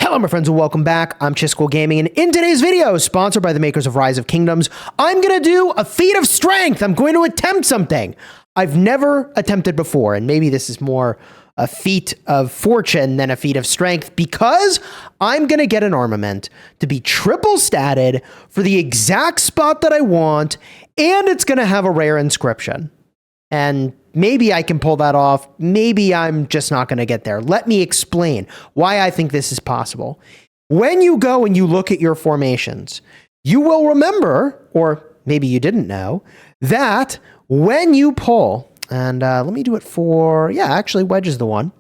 Hello, my friends, and welcome back. I'm Chisgule Gaming, and in today's video, sponsored by the makers of Rise of Kingdoms, I'm going to do a feat of strength. I'm going to attempt something I've never attempted before, and maybe this is more a feat of fortune than a feat of strength, because I'm going to get an armament to be triple statted for the exact spot that I want, and it's going to have a rare inscription. And maybe I can pull that off. Maybe I'm just not going to get there. Let me explain why I think this is possible. When you go and you look at your formations, you will remember, or maybe you didn't know, that when you pull, and let me do it for, actually wedge is the one.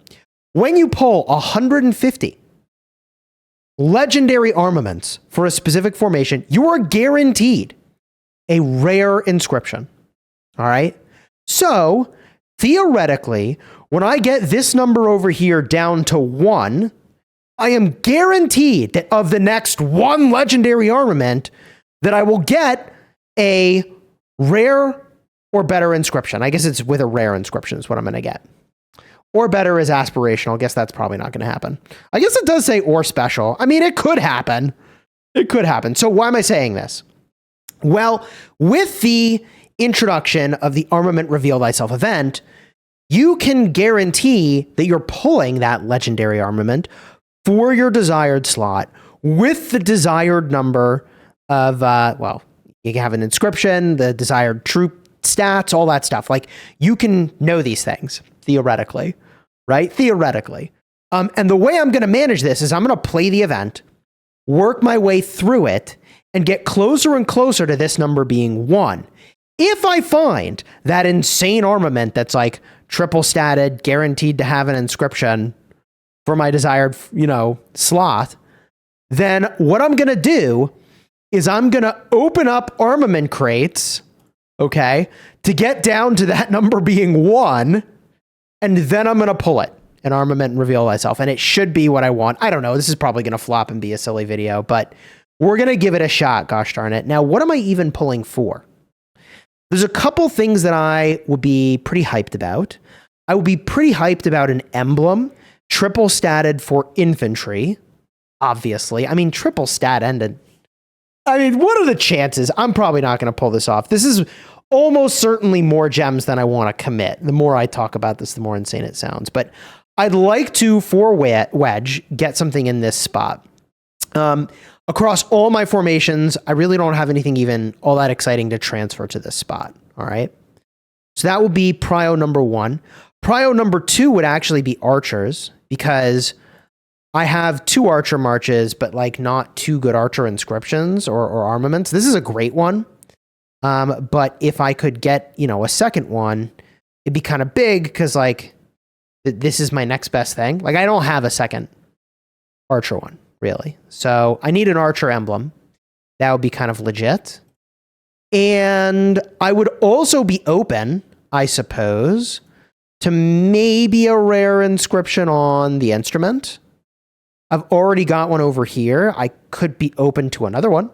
When you pull 150 legendary armaments for a specific formation, you are guaranteed a rare inscription. All right? So, theoretically, when I get this number over here down to 1, I am guaranteed that of the next 1 legendary armament, that I will get a rare or better inscription. I guess it's with a rare inscription is what I'm going to get. Or better is aspirational. I guess that's probably not going to happen. I guess it does say or special. I mean, it could happen. It could happen. So why am I saying this? Well, with the introduction of the Armament Reveal Thyself event, you can guarantee that you're pulling that legendary armament for your desired slot with the desired number of, you can have an inscription, the desired troop stats, all that stuff. Like, you can know these things, theoretically, right? Theoretically. And the way I'm going to manage this is I'm going to play the event, work my way through it, and get closer and closer to this number being 1. If I find that insane armament that's like triple statted, guaranteed to have an inscription for my desired, slot, then what I'm going to do is I'm going to open up armament crates, okay, to get down to that number being 1, and then I'm going to pull it, an armament and reveal myself, and it should be what I want. I don't know. This is probably going to flop and be a silly video, but we're going to give it a shot, gosh darn it. Now, what am I even pulling for? There's a couple things that I would be pretty hyped about. I would be pretty hyped about an emblem, triple statted for infantry, obviously. I mean, triple stat ended. I mean, what are the chances? I'm probably not going to pull this off. This is almost certainly more gems than I want to commit. The more I talk about this, the more insane it sounds. But I'd like to, for wedge, get something in this spot. Across all my formations, I really don't have anything even all that exciting to transfer to this spot, all right? So that would be prio number 1. Prio number 2 would actually be archers, because I have 2 archer marches, but like not 2 good archer inscriptions or armaments. This is a great one, but if I could get, a second one, it'd be kind of big, because like this is my next best thing. Like, I don't have a second archer one, really. So I need an archer emblem. That would be kind of legit. And I would also be open, I suppose, to maybe a rare inscription on the instrument. I've already got one over here. I could be open to another one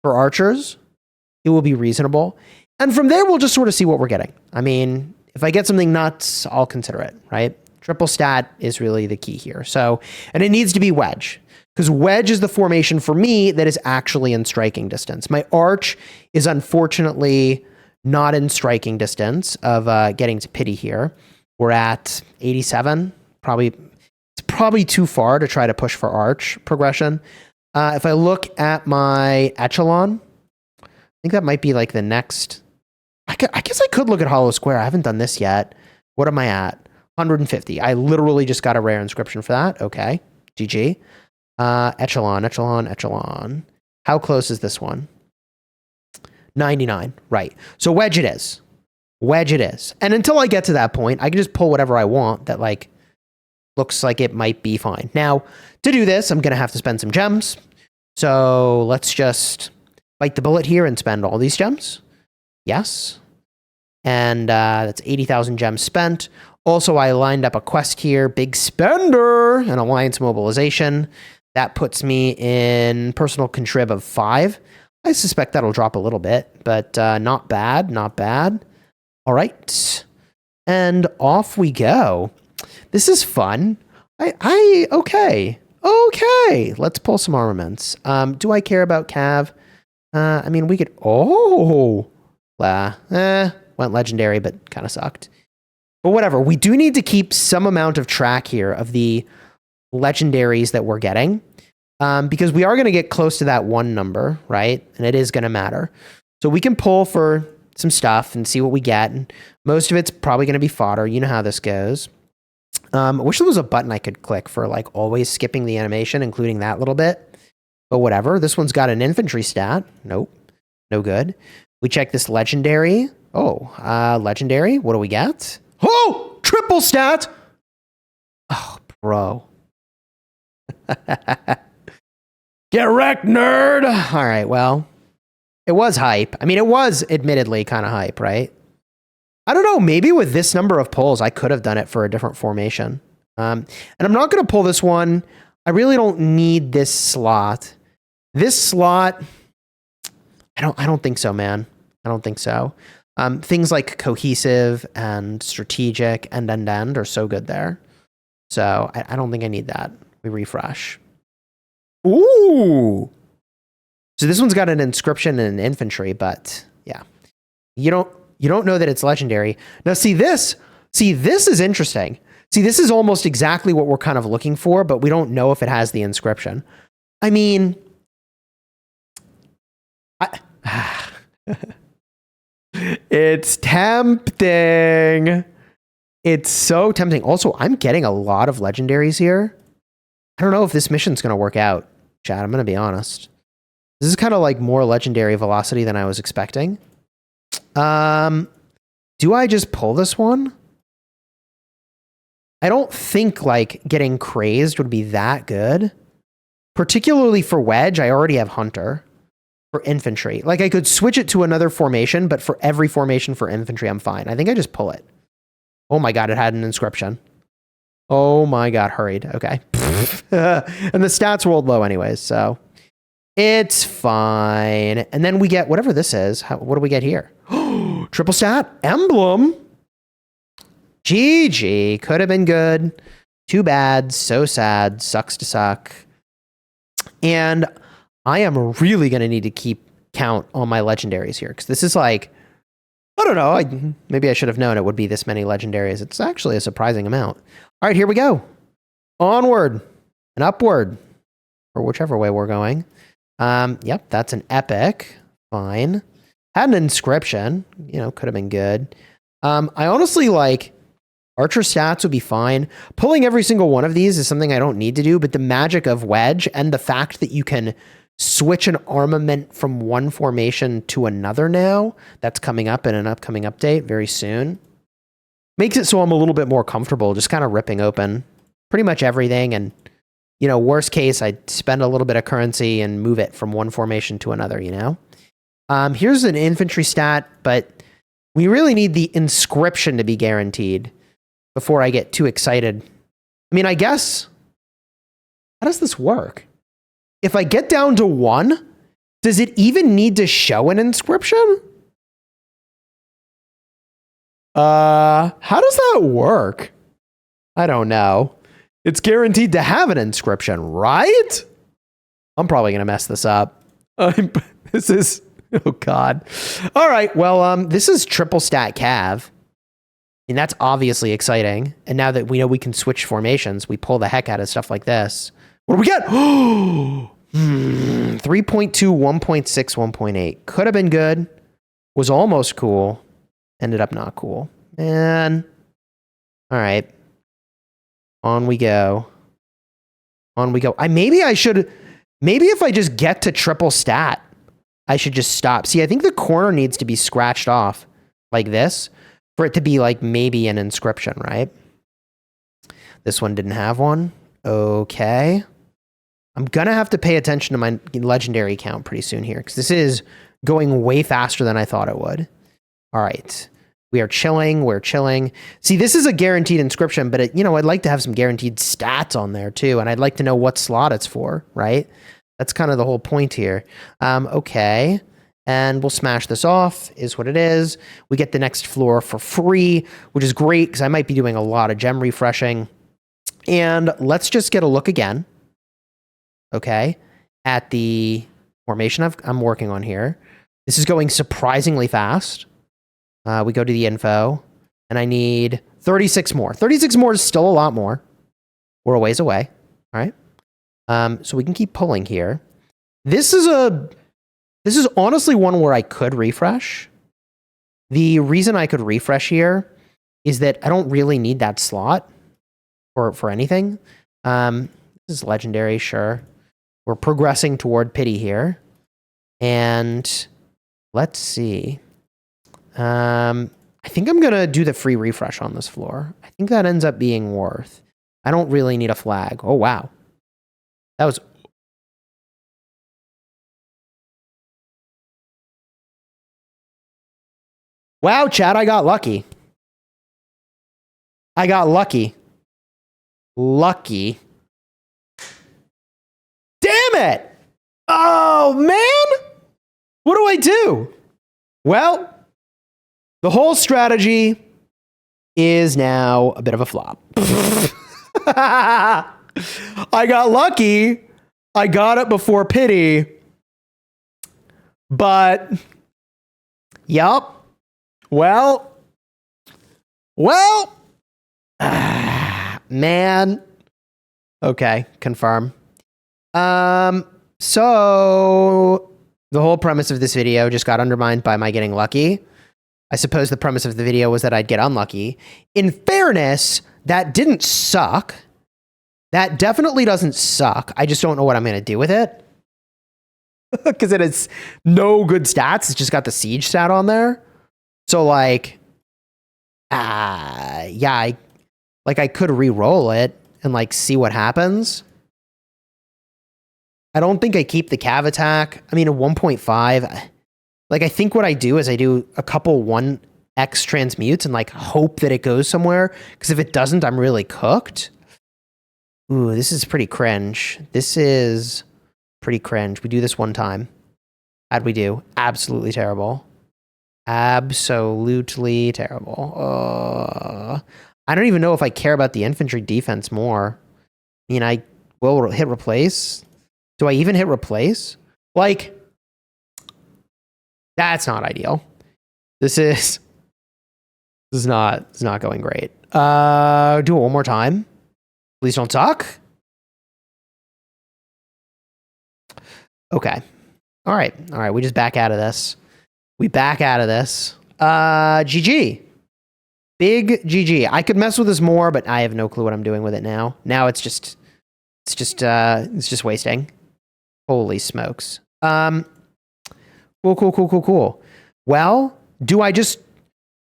for archers. It will be reasonable. And from there, we'll just sort of see what we're getting. I mean, if I get something nuts, I'll consider it, right? Triple stat is really the key here. So, and it needs to be wedge, because wedge is the formation for me that is actually in striking distance. My arch is unfortunately not in striking distance of getting to pity here. We're at 87. It's probably too far to try to push for arch progression. If I look at my echelon, I think that might be like the next. I guess I could look at hollow square. I haven't done this yet. What am I at? 150. I literally just got a rare inscription for that. Okay. GG. Echelon. How close is this one? 99. Right. So wedge it is. And until I get to that point, I can just pull whatever I want that like looks like it might be fine. Now, to do this, I'm going to have to spend some gems. So let's just bite the bullet here and spend all these gems. Yes. And that's 80,000 gems spent. Also, I lined up a quest here, big spender, an alliance mobilization. That puts me in personal contrib of 5. I suspect that'll drop a little bit, but not bad. All right. And off we go. This is fun. Okay. Okay, let's pull some armaments. Do I care about Cav? I mean, we could... Oh! Went legendary, but kind of sucked. But whatever, we do need to keep some amount of track here of the legendaries that we're getting. Because we are going to get close to that one number, right? And it is going to matter. So we can pull for some stuff and see what we get. And most of it's probably going to be fodder. You know how this goes. I wish there was a button I could click for like always skipping the animation, including that little bit. But whatever. This one's got an infantry stat. Nope. No good. We check this legendary. Oh, legendary. What do we get? Oh, triple stat. Oh, bro. Get wrecked, nerd. All right, well, it was hype. I mean, it was admittedly kind of hype, right? I don't know. Maybe with this number of pulls, I could have done it for a different formation. And I'm not going to pull this one. I really don't need this slot. This slot, I don't think so, man. I don't think so. Things like cohesive and strategic and end are so good there. So I don't think I need that. We refresh. Ooh. So this one's got an inscription and an infantry, but yeah. You don't know that it's legendary. Now see this is interesting. See, this is almost exactly what we're kind of looking for, but we don't know if it has the inscription. I mean, it's tempting. It's so tempting. Also, I'm getting a lot of legendaries here. I don't know if this mission's going to work out, Chad. I'm going to be honest. This is kind of like more legendary velocity than I was expecting. Do I just pull this one? I don't think like getting crazed would be that good. Particularly for Wedge, I already have Hunter. For infantry. Like I could switch it to another formation, but for every formation for infantry, I'm fine. I think I just pull it. Oh my God, it had an inscription. Oh my God, hurried. Okay. And the stats rolled low anyways, so it's fine. And then we get whatever this is. What do we get here? Triple stat emblem. GG. Could have been good. Too bad. So sad. Sucks to suck. And I am really going to need to keep count on my legendaries here because this is like, I don't know. Maybe I should have known it would be this many legendaries. It's actually a surprising amount. All right, here we go. Onward and upward, or whichever way we're going. Yep, that's an epic. Fine. Had an inscription. You know, could have been good. I honestly like archer stats would be fine. Pulling every single one of these is something I don't need to do, but the magic of Wedge and the fact that you can switch an armament from one formation to another now, that's coming up in an upcoming update very soon, makes it so I'm a little bit more comfortable just kind of ripping open pretty much everything. And, you know, worst case, I spend a little bit of currency and move it from one formation to another, you know? Here's an infantry stat, but we really need the inscription to be guaranteed before I get too excited. I mean, I guess, how does this work? If I get down to 1, does it even need to show an inscription? How does that work? I don't know. It's guaranteed to have an inscription, right? I'm probably going to mess this up. This is, oh God. All right, well, this is triple stat Cav. And that's obviously exciting. And now that we know we can switch formations, we pull the heck out of stuff like this. What do we get? 3.2, 1.6, 1.8. Could have been good. Was almost cool. Ended up not cool. Man. All right. On we go. On we go. Maybe if I just get to triple stat, I should just stop. See, I think the corner needs to be scratched off like this for it to be like maybe an inscription, right? This one didn't have one. Okay. I'm going to have to pay attention to my legendary count pretty soon here because this is going way faster than I thought it would. All right. We are chilling. We're chilling. See, this is a guaranteed inscription, but you know, I'd like to have some guaranteed stats on there too. And I'd like to know what slot it's for, right? That's kind of the whole point here. Okay. And we'll smash this off is what it is. We get the next floor for free, which is great because I might be doing a lot of gem refreshing. And let's just get a look again. okay, at the formation I'm working on here. This is going surprisingly fast. We go to the info, and I need 36 more. 36 more is still a lot more. We're a ways away, all right? So we can keep pulling here. This is honestly one where I could refresh. The reason I could refresh here is that I don't really need that slot for anything. This is legendary, sure. We're progressing toward pity here. And let's see. I think I'm going to do the free refresh on this floor. I think that ends up being worth. I don't really need a flag. Oh, wow. That was... Wow, chat, I got lucky. I got lucky. Lucky. Damn it! Oh, man! What do I do? Well, the whole strategy is now a bit of a flop. I got lucky. I got it before pity. But, yup. Well, man. Okay, confirm. So the whole premise of this video just got undermined by my getting lucky. I suppose the premise of the video was that I'd get unlucky. In fairness, that didn't suck. That definitely doesn't suck. I just don't know what I'm going to do with it. Because it has no good stats. It's just got the siege stat on there. So like, yeah, I could re-roll it and like see what happens. I don't think I keep the cav attack. I mean, a 1.5. Like, I think what I do is I do a couple 1x transmutes and like hope that it goes somewhere. Because if it doesn't, I'm really cooked. Ooh, this is pretty cringe. This is pretty cringe. We do this one time. How'd we do? Absolutely terrible. Absolutely terrible. I don't even know if I care about the infantry defense more. I mean, I will hit replace. Do I even hit replace? Like, that's not ideal. This is not going great. Do it one more time. Please don't suck. Okay. All right. We just back out of this. We back out of this. GG. Big GG. I could mess with this more, but I have no clue what I'm doing with it now. Now it's just wasting. Holy smokes. Cool. Well, do I just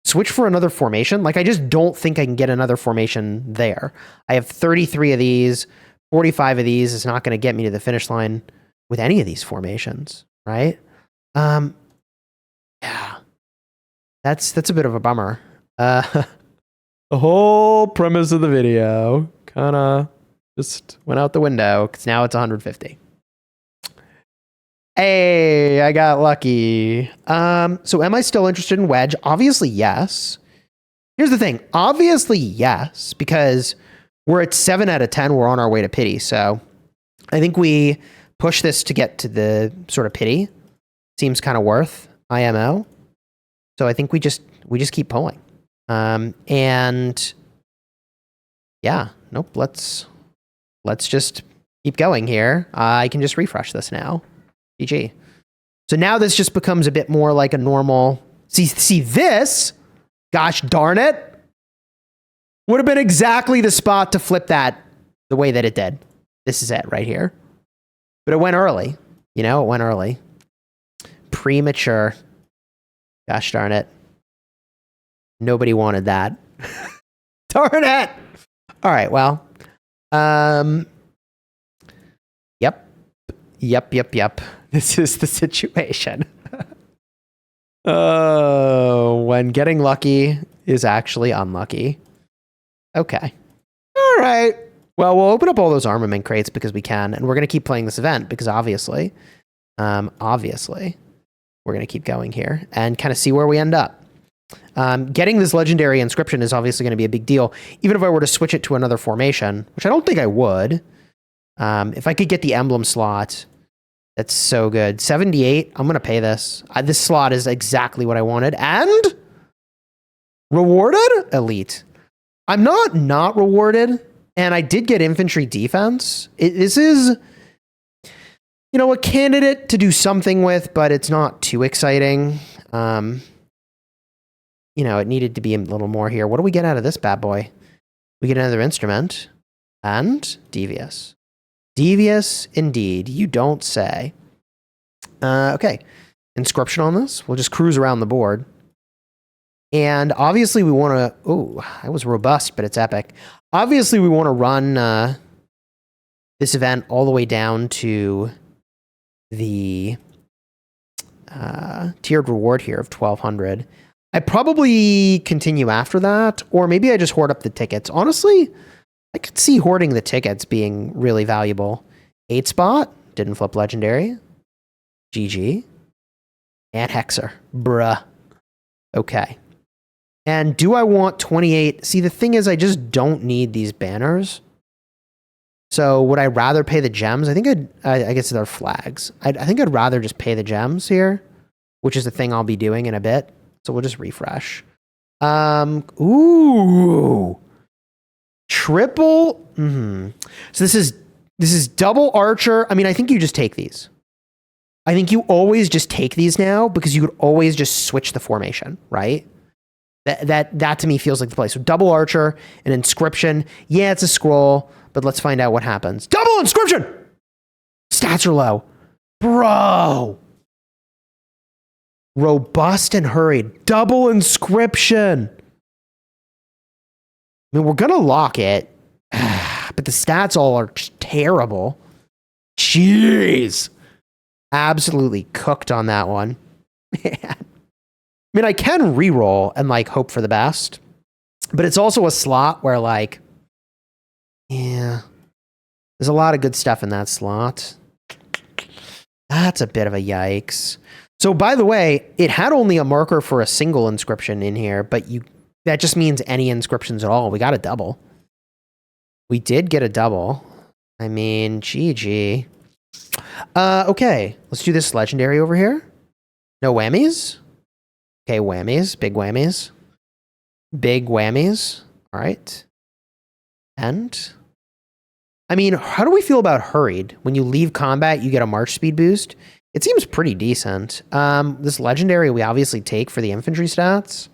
switch for another formation? Like, I just don't think I can get another formation there. I have 33 of these. 45 of these is not going to get me to the finish line with any of these formations, right? Yeah. That's a bit of a bummer. The whole premise of the video kind of just went out the window because now it's 150. Hey, I got lucky. So am I still interested in wedge? Obviously, yes. Here's the thing. Obviously, yes, because we're at 7 out of 10. We're on our way to pity. So I think we push this to get to the sort of pity. Seems kind of worth IMO. So I think we just keep pulling. And yeah, nope. Let's just keep going here. I can just refresh this now. GG. So now this just becomes a bit more like a normal. See this? Gosh darn it! Would have been exactly the spot to flip that the way that it did. This is it right here. But it went early. You know, it went early. Premature. Gosh darn it. Nobody wanted that. Darn it! All right, well. Yep. This is the situation. When getting lucky is actually unlucky. Okay. All right. Well, we'll open up all those armament crates because we can, and we're going to keep playing this event because obviously, we're going to keep going here and kind of see where we end up. Getting this legendary inscription is obviously going to be a big deal. Even if I were to switch it to another formation, which I don't think I would. If I could get the emblem slot, that's so good. 78, I'm going to pay this. This slot is exactly what I wanted. And rewarded? Elite. I'm not rewarded, and I did get infantry defense. This is, a candidate to do something with, but it's not too exciting. It needed to be a little more here. What do we get out of this bad boy? We get another instrument and devious. Devious indeed, you don't say. Okay, inscription on this. We'll just cruise around the board. And obviously we want to, oh, I was robust, but it's epic. Obviously we want to run this event all the way down to the tiered reward here of 1,200. I probably continue after that, or maybe I just hoard up the tickets. Honestly, I could see hoarding the tickets being really valuable. 8 spot, didn't flip legendary. GG. And Hexer. Bruh. Okay. And do I want 28? See, the thing is, I just don't need these banners. So would I rather pay the gems? I think I guess they're flags. I think I'd rather just pay the gems here, which is the thing I'll be doing in a bit. So we'll just refresh. Ooh. Triple. So this is double archer. I mean, I think you just take these. I think you always just take these now because you could always just switch the formation, right? That to me feels like the play. So double archer, an inscription. Yeah, it's a scroll, but let's find out what happens. Double inscription! Stats are low. Bro! Robust and hurried. Double inscription! I mean, we're going to lock it, but the stats all are just terrible. Jeez. Absolutely cooked on that one. Man. I mean, I can reroll and hope for the best, but it's also a slot where yeah, there's a lot of good stuff in that slot. That's a bit of a yikes. So by the way, it had only a marker for a single inscription in here, but that just means any inscriptions at all. We got a double. We did get a double. I mean, GG. Okay, let's do this legendary over here. No whammies. Okay, whammies. Big whammies. Big whammies. All right. And, I mean, how do we feel about hurried? When you leave combat, you get a march speed boost. It seems pretty decent. This legendary we obviously take for the infantry stats.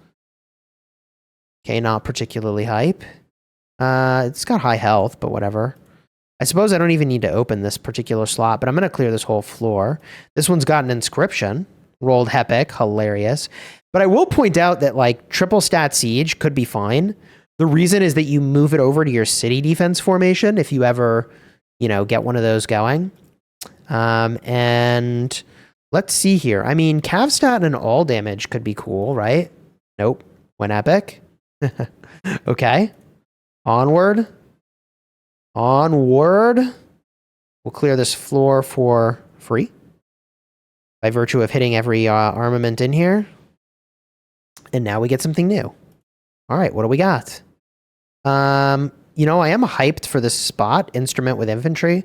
Okay, not particularly hype. It's got high health, but whatever. I suppose I don't even need to open this particular slot, but I'm going to clear this whole floor. This one's got an inscription. Rolled Hepic. Hilarious. But I will point out that, triple stat siege could be fine. The reason is that you move it over to your city defense formation if you ever, get one of those going. And let's see here. I mean, cav stat and all damage could be cool, right? Nope. Went epic. Okay. Onward. Onward. We'll clear this floor for free by virtue of hitting every armament in here. And now we get something new. All right, what do we got? I am hyped for this spot, instrument with infantry.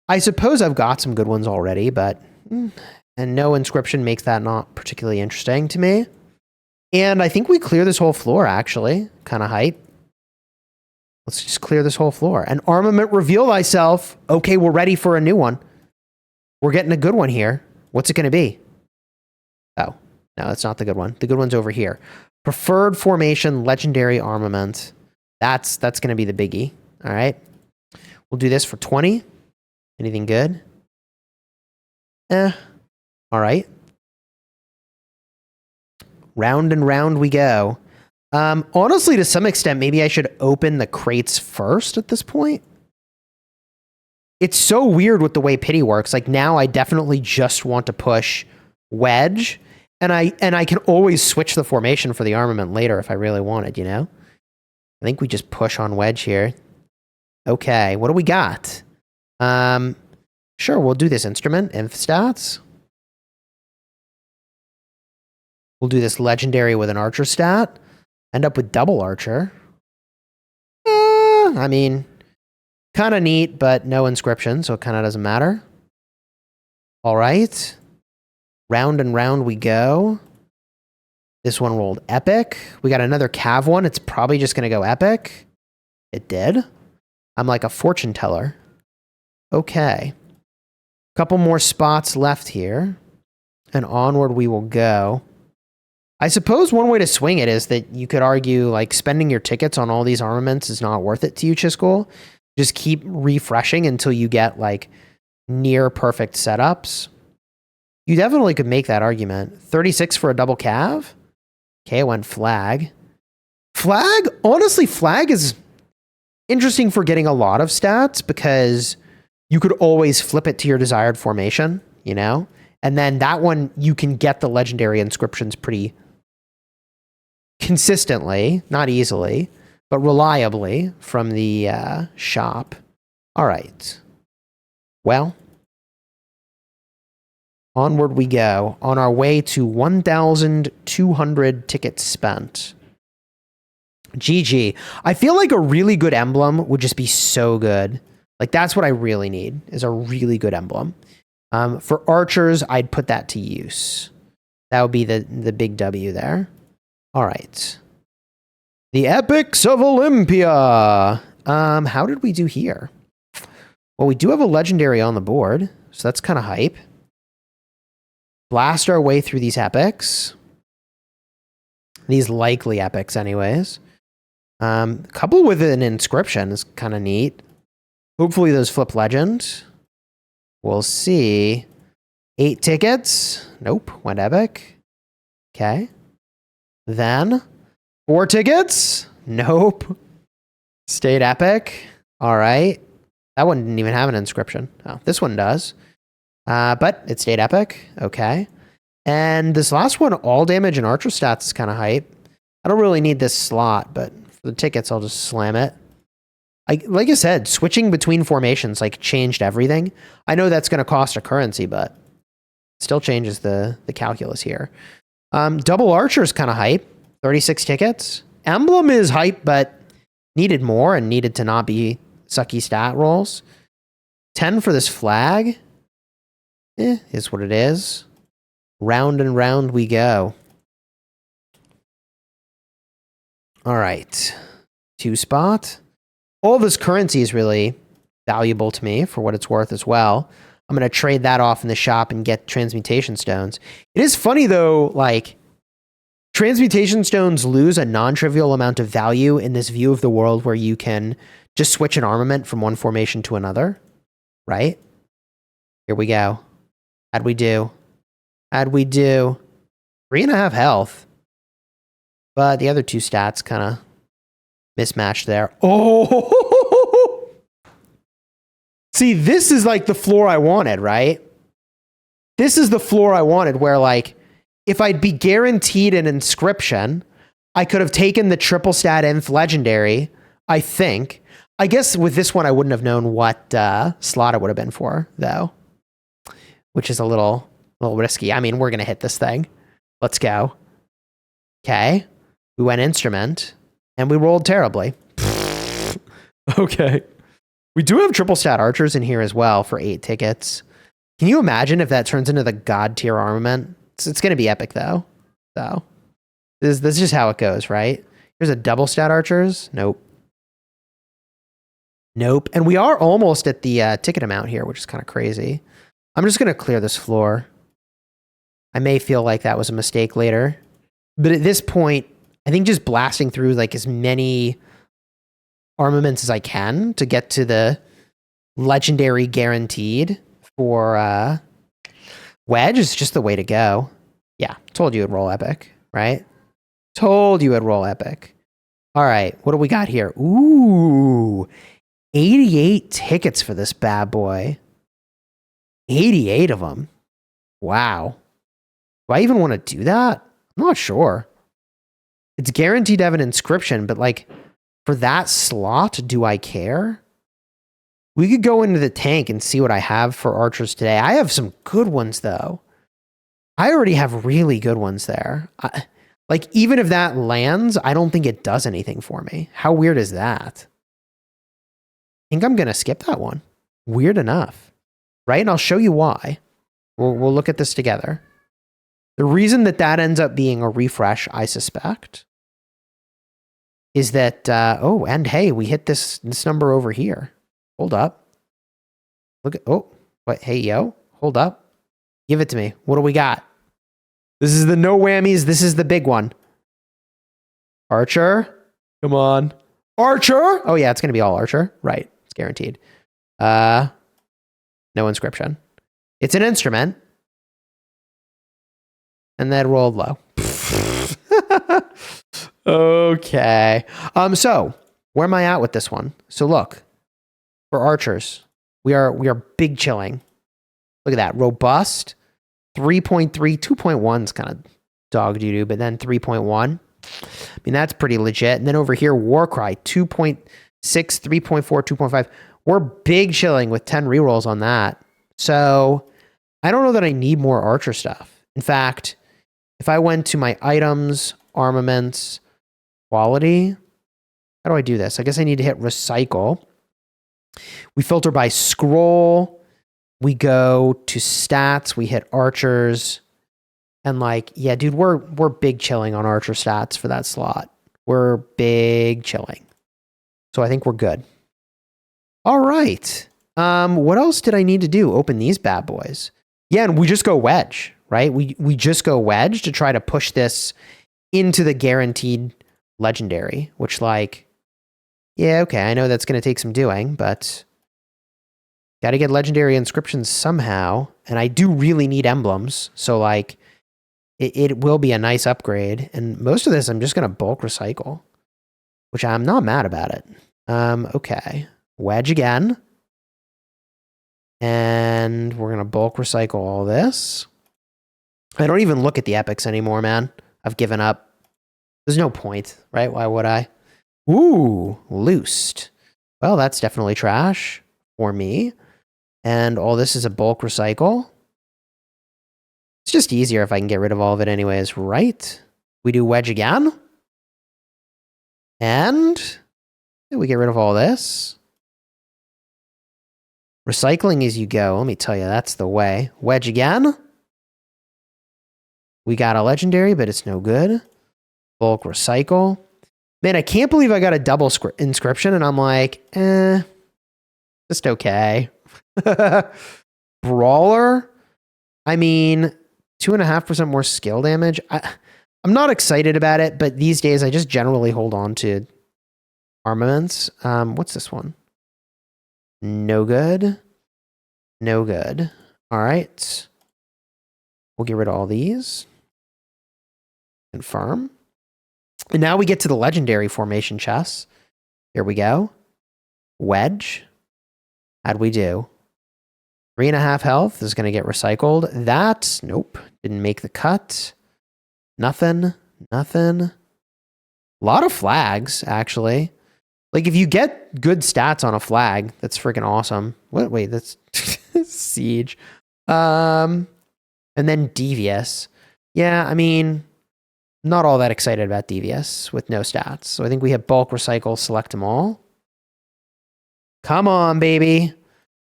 I suppose I've got some good ones already, but and no inscription makes that not particularly interesting to me. And I think we clear this whole floor, actually. Kind of hype. Let's just clear this whole floor. An armament, reveal thyself. Okay, we're ready for a new one. We're getting a good one here. What's it going to be? Oh, no, that's not the good one. The good one's over here. Preferred formation, legendary armament. That's going to be the biggie. All right. We'll do this for 20. Anything good? All right. Round and round we go. Honestly, to some extent, maybe I should open the crates first at this point. It's so weird with the way pity works. Now I definitely just want to push wedge, and I can always switch the formation for the armament later if I really wanted, I think we just push on wedge here. Okay, what do we got? Sure, we'll do this instrument, inf stats. We'll do this legendary with an archer stat. End up with double archer. I mean, Kind of neat, but no inscription, so it kind of doesn't matter. All right. Round and round we go. This one rolled epic. We got another Cav one. It's probably just going to go epic. It did. I'm like a fortune teller. Okay. Couple more spots left here. And onward we will go. I suppose one way to swing it is that you could argue like spending your tickets on all these armaments is not worth it to you, Chisgule. Just keep refreshing until you get like near perfect setups. You definitely could make that argument. 36 for a double Cav. Okay, it went flag. Flag? Honestly, flag is interesting for getting a lot of stats because you could always flip it to your desired formation, you know? And then that one, you can get the legendary inscriptions pretty consistently, not easily, but reliably from the shop. All right. Well, onward we go on our way to 1,200 tickets spent. GG. I feel like a really good emblem would just be so good. Like that's what I really need is a really good emblem. For archers, I'd put that to use. That would be the big W there. All right. The Epics of Olympia. How did we do here? Well, we do have a legendary on the board, so that's kind of hype. Blast our way through these epics. These likely epics, anyways. Couple with an inscription is kind of neat. Hopefully those flip legend. We'll see. 8 tickets. Nope, went epic. Okay. Then 4 tickets. Nope. Stayed epic. All right. That one didn't even have an inscription. Oh, this one does. But it stayed epic. Okay. And this last one, all damage and archer stats is kind of hype. I don't really need this slot, but for the tickets, I'll just slam it. Like I said, switching between formations like changed everything. I know that's going to cost a currency, but still changes the calculus here. Double archer is kind of hype. 36 tickets. Emblem is hype, but needed more and needed to not be sucky stat rolls. 10 for this flag. Is what it is. Round and round we go. All right. 2 spot. All this currency is really valuable to me for what it's worth as well. I'm going to trade that off in the shop and get transmutation stones. It is funny though, like transmutation stones lose a non-trivial amount of value in this view of the world where you can just switch an armament from one formation to another, right? Here we go. How'd we do? How'd we do? 3.5 health. But the other 2 stats kind of mismatched there. Oh! See, this is like the floor I wanted, right? This is the floor I wanted where like, if I'd be guaranteed an inscription, I could have taken the triple stat nth legendary, I think. I guess with this one, I wouldn't have known what slot it would have been for, though. Which is a little risky. I mean, we're going to hit this thing. Let's go. Okay. We went instrument, and we rolled terribly. Okay. We do have triple stat archers in here as well for 8 tickets. Can you imagine if that turns into the god tier armament? It's going to be epic, though. So, this is just how it goes, right? Here's a double stat archers. Nope. Nope. And we are almost at the ticket amount here, which is kind of crazy. I'm just going to clear this floor. I may feel like that was a mistake later. But at this point, I think just blasting through like as many armaments as I can to get to the legendary guaranteed for Wedge is just the way to go. Yeah, told you it'd roll epic, right? Told you it'd roll epic. All right, what do we got here? Ooh, 88 tickets for this bad boy. 88 of them. Wow. Do I even want to do that? I'm not sure. It's guaranteed to have an inscription, but like for that slot, do I care? We could go into the tank and see what I have for archers today. I have some good ones though. I already have really good ones there. Like even if that lands, I don't think it does anything for me. How weird is that? think I'm going to skip that one. Weird enough, right? And I'll show you why. We'll look at this together. The reason that ends up being a refresh, I suspect, is that, oh, and hey, we hit this number over here. Hold up. Look at, oh, what? Hey, yo, hold up. Give it to me. What do we got? This is the no whammies. This is the big one. Archer. Come on. Archer. Oh, yeah, it's going to be all Archer. Right. It's guaranteed. No inscription. It's an instrument. And that rolled low. Okay. So where am I at with this one? So look, for archers, we are big chilling. Look at that. Robust. 3.3, 2.1 is kind of dog doo-doo, but then 3.1. I mean, that's pretty legit. And then over here, Warcry, 2.6, 3.4, 2.5. We're big chilling with 10 rerolls on that. So I don't know that I need more archer stuff. In fact, if I went to my items, armaments, quality, how do I do this? I guess I need to hit recycle. We filter by scroll. We go to stats. We hit archers. And like, yeah, dude, we're big chilling on archer stats for that slot. We're big chilling. So I think we're good. All right. What else did I need to do? Open these bad boys. Yeah, and we just go wedge, right? We just go wedge to try to push this into the guaranteed legendary, which like, yeah, okay, I know that's going to take some doing, but got to get legendary inscriptions somehow. And I do really need emblems. So like, it will be a nice upgrade. And most of this, I'm just going to bulk recycle, which I'm not mad about it. Okay. Wedge again. And we're going to bulk recycle all this. I don't even look at the epics anymore, man. I've given up. There's no point, right? Why would I? Ooh, loosed. Well, that's definitely trash for me. And all this is a bulk recycle. It's just easier if I can get rid of all of it anyways, right? We do wedge again. And we get rid of all this. Recycling as you go. Let me tell you, that's the way. Wedge again. We got a legendary, but it's no good. Bulk recycle. Man, I can't believe I got a double inscription, and I'm like, just okay. Brawler. I mean, 2.5% more skill damage. I'm not excited about it, but these days I just generally hold on to armaments. What's this one? No good. No good. All right. We'll get rid of all these. Confirm. And now we get to the legendary formation chests. Here we go. Wedge. How'd we do? 3.5 health is going to get recycled. That, nope. Didn't make the cut. Nothing. Nothing. A lot of flags, actually. Like, if you get good stats on a flag, that's freaking awesome. What? Wait, that's siege. And then devious. Yeah, I mean, not all that excited about devious with no stats. So I think we have bulk recycle, select them all. Come on, baby.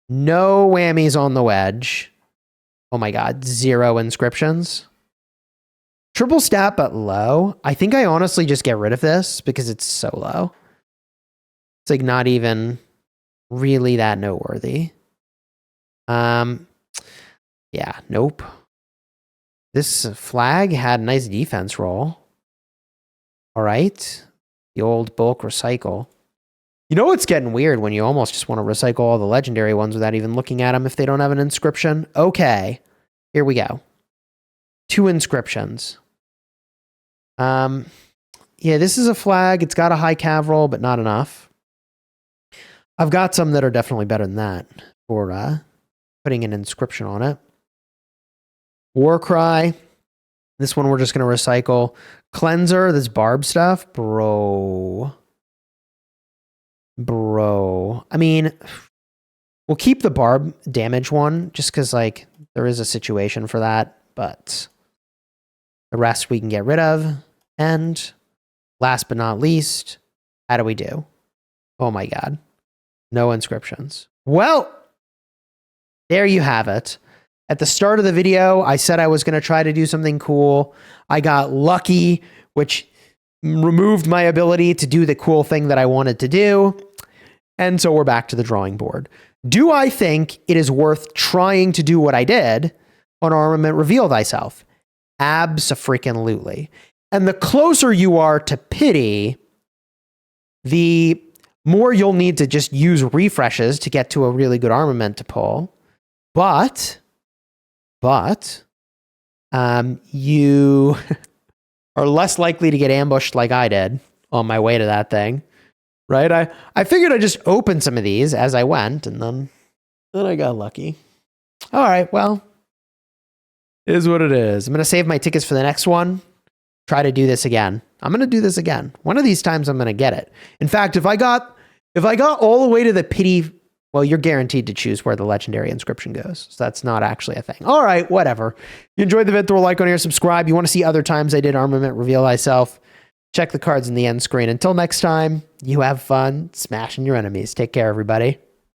No whammies on the wedge. Oh my God, 0 inscriptions. Triple stat, but low. I think I honestly just get rid of this because it's so low. It's like not even really that noteworthy. Yeah, nope. This flag had a nice defense roll. All right. The old bulk recycle. You know what's getting weird when you almost just want to recycle all the legendary ones without even looking at them if they don't have an inscription? Okay. Here we go. 2 inscriptions. Yeah, this is a flag. It's got a high cav roll, but not enough. I've got some that are definitely better than that for putting an inscription on it. Warcry. This one we're just going to recycle. Cleanser, this barb stuff. Bro. I mean, we'll keep the barb damage one just because, like, there is a situation for that, but the rest we can get rid of. And last but not least, how do we do? Oh my God. No inscriptions. Well, there you have it. At the start of the video, I said I was going to try to do something cool. I got lucky, which removed my ability to do the cool thing that I wanted to do. And so we're back to the drawing board. Do I think it is worth trying to do what I did on Armament Reveal Thyself? Abso-freaking-lutely. And the closer you are to pity, the more you'll need to just use refreshes to get to a really good armament to pull. But you are less likely to get ambushed like I did on my way to that thing. Right? I figured I'd just open some of these as I went, and then I got lucky. All right, well, it is what it is. I'm going to save my tickets for the next one. Try to do this again. I'm going to do this again. One of these times I'm going to get it. In fact, if I got all the way to the pity, well, you're guaranteed to choose where the legendary inscription goes. So that's not actually a thing. All right, whatever. If you enjoyed the vid, throw a like on here, subscribe. You want to see other times I did Armament Reveal Thyself, check the cards in the end screen. Until next time, you have fun smashing your enemies. Take care, everybody.